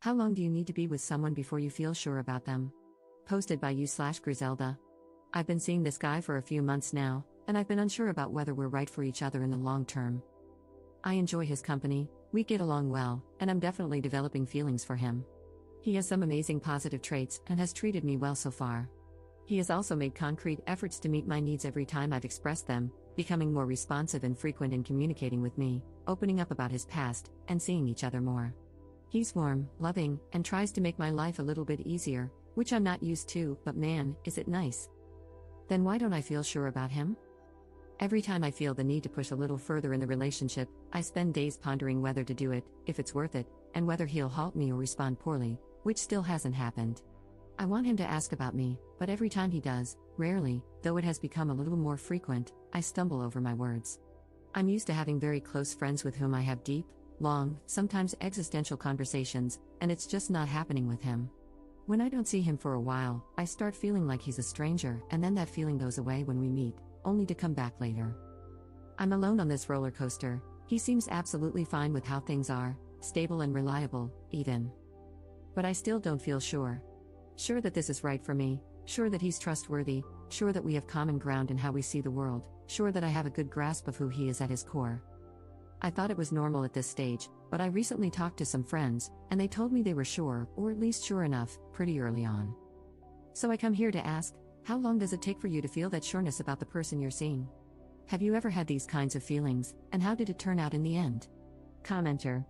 How long do you need to be with someone before you feel sure about them? Posted by you/Griselda. I've been seeing this guy for a few months now, and I've been unsure about whether we're right for each other in the long term. I enjoy his company, we get along well, and I'm definitely developing feelings for him. He has some amazing positive traits and has treated me well so far. He has also made concrete efforts to meet my needs every time I've expressed them, becoming more responsive and frequent in communicating with me, opening up about his past, and seeing each other more. He's warm, loving, and tries to make my life a little bit easier, which I'm not used to, but man, is it nice. Then why don't I feel sure about him? Every time I feel the need to push a little further in the relationship, I spend days pondering whether to do it, if it's worth it, and whether he'll halt me or respond poorly, which still hasn't happened. I want him to ask about me, but every time he does, rarely, though it has become a little more frequent, I stumble over my words. I'm used to having very close friends with whom I have deep, long, sometimes existential conversations, and it's just not happening with him. When I don't see him for a while, I start feeling like he's a stranger, and then that feeling goes away when we meet, only to come back later. I'm alone on this roller coaster. He seems absolutely fine with how things are, stable and reliable, even. But I still don't feel sure. Sure that this is right for me, sure that he's trustworthy, sure that we have common ground in how we see the world, sure that I have a good grasp of who he is at his core. I thought it was normal at this stage, but I recently talked to some friends, and they told me they were sure, or at least sure enough, pretty early on. So I come here to ask, how long does it take for you to feel that sureness about the person you're seeing? Have you ever had these kinds of feelings, and how did it turn out in the end? Commenter.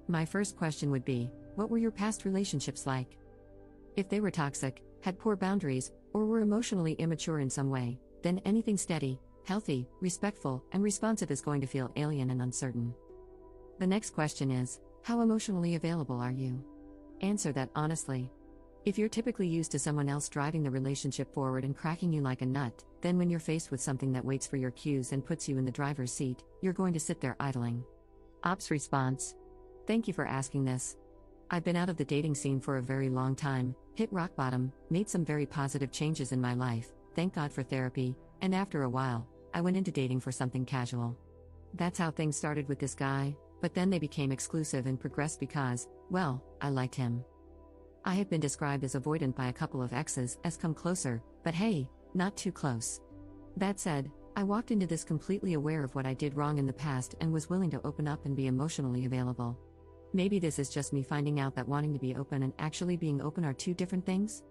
My first question would be, what were your past relationships like? If they were toxic, had poor boundaries, or were emotionally immature in some way, then anything steady, healthy, respectful, and responsive is going to feel alien and uncertain. The next question is, how emotionally available are you? Answer that honestly. If you're typically used to someone else driving the relationship forward and cracking you like a nut, then when you're faced with something that waits for your cues and puts you in the driver's seat, you're going to sit there idling. Ops response. Thank you for asking this. I've been out of the dating scene for a very long time, hit rock bottom, made some very positive changes in my life, thank God for therapy, and after a while, I went into dating for something casual. That's how things started with this guy, but then they became exclusive and progressed because, well, I liked him. I had been described as avoidant by a couple of exes as come closer, but hey, not too close. That said, I walked into this completely aware of what I did wrong in the past and was willing to open up and be emotionally available. Maybe this is just me finding out that wanting to be open and actually being open are two different things?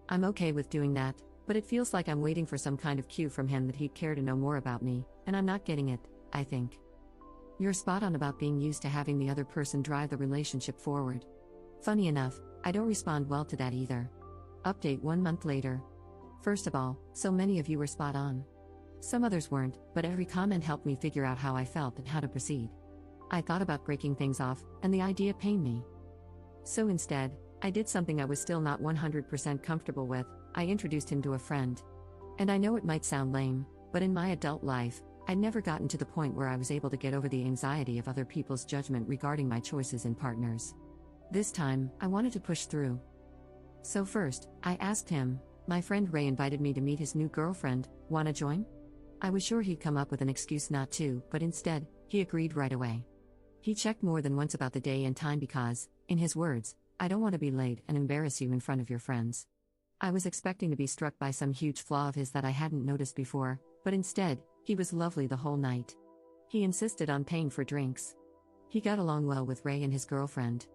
I'm okay with doing that, but it feels like I'm waiting for some kind of cue from him that he'd care to know more about me, and I'm not getting it, I think. You're spot on about being used to having the other person drive the relationship forward. Funny enough, I don't respond well to that either. Update 1 month later. First of all, so many of you were spot on. Some others weren't, but every comment helped me figure out how I felt and how to proceed. I thought about breaking things off, and the idea pained me. So instead, I did something I was still not 100% comfortable with. I introduced him to a friend. And I know it might sound lame, but in my adult life, I'd never gotten to the point where I was able to get over the anxiety of other people's judgment regarding my choices in partners. This time, I wanted to push through. So first, I asked him, my friend Ray invited me to meet his new girlfriend, wanna join? I was sure he'd come up with an excuse not to, but instead, he agreed right away. He checked more than once about the day and time because, in his words, I don't want to be late and embarrass you in front of your friends. I was expecting to be struck by some huge flaw of his that I hadn't noticed before, but instead, he was lovely the whole night. He insisted on paying for drinks. He got along well with Ray and his girlfriend.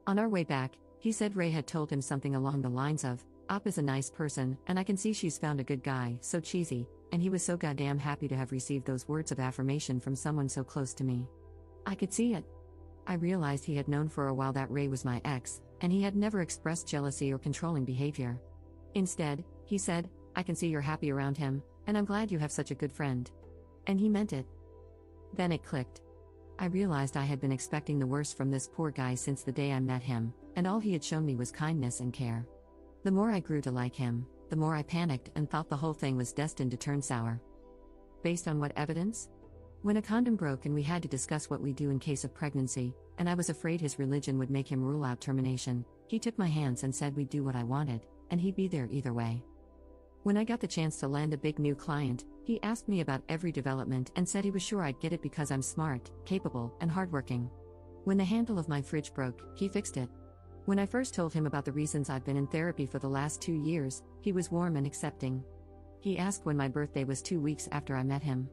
On our way back, he said Ray had told him something along the lines of, Op is a nice person, and I can see she's found a good guy, so cheesy, and he was so goddamn happy to have received those words of affirmation from someone so close to me. I could see it. I realized he had known for a while that Ray was my ex, and he had never expressed jealousy or controlling behavior. Instead, he said, I can see you're happy around him, and I'm glad you have such a good friend. And he meant it. Then it clicked. I realized I had been expecting the worst from this poor guy since the day I met him, and all he had shown me was kindness and care. The more I grew to like him, the more I panicked and thought the whole thing was destined to turn sour. Based on what evidence? When a condom broke and we had to discuss what we do in case of pregnancy, and I was afraid his religion would make him rule out termination, he took my hands and said we'd do what I wanted, and he'd be there either way. When I got the chance to land a big new client, he asked me about every development and said he was sure I'd get it because I'm smart, capable, and hardworking. When the handle of my fridge broke, he fixed it. When I first told him about the reasons I've been in therapy for the last 2 years, he was warm and accepting. He asked when my birthday was 2 weeks after I met him.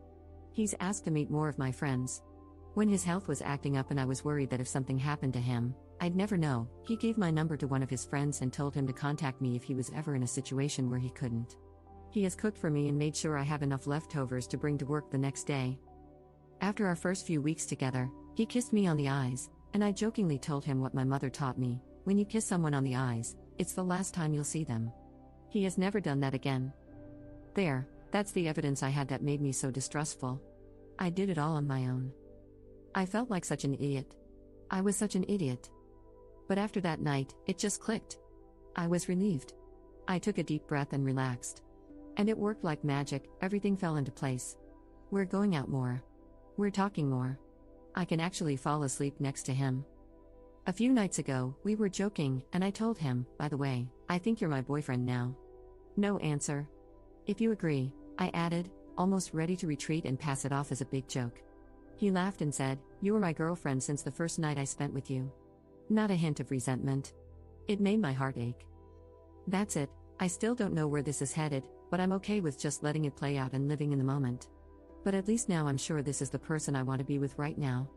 He's asked to meet more of my friends. When his health was acting up and I was worried that if something happened to him, I'd never know, he gave my number to one of his friends and told him to contact me if he was ever in a situation where he couldn't. He has cooked for me and made sure I have enough leftovers to bring to work the next day. After our first few weeks together, he kissed me on the eyes, and I jokingly told him what my mother taught me: when you kiss someone on the eyes, it's the last time you'll see them. He has never done that again. That's the evidence I had that made me so distrustful. I did it all on my own. I felt like such an idiot. I was such an idiot. But after that night, it just clicked. I was relieved. I took a deep breath and relaxed. And it worked like magic, everything fell into place. We're going out more. We're talking more. I can actually fall asleep next to him. A few nights ago, we were joking, and I told him, by the way, I think you're my boyfriend now. No answer. If you agree, I added, almost ready to retreat and pass it off as a big joke. He laughed and said, you were my girlfriend since the first night I spent with you. Not a hint of resentment. It made my heart ache. That's it, I still don't know where this is headed, but I'm okay with just letting it play out and living in the moment. But at least now I'm sure this is the person I want to be with right now.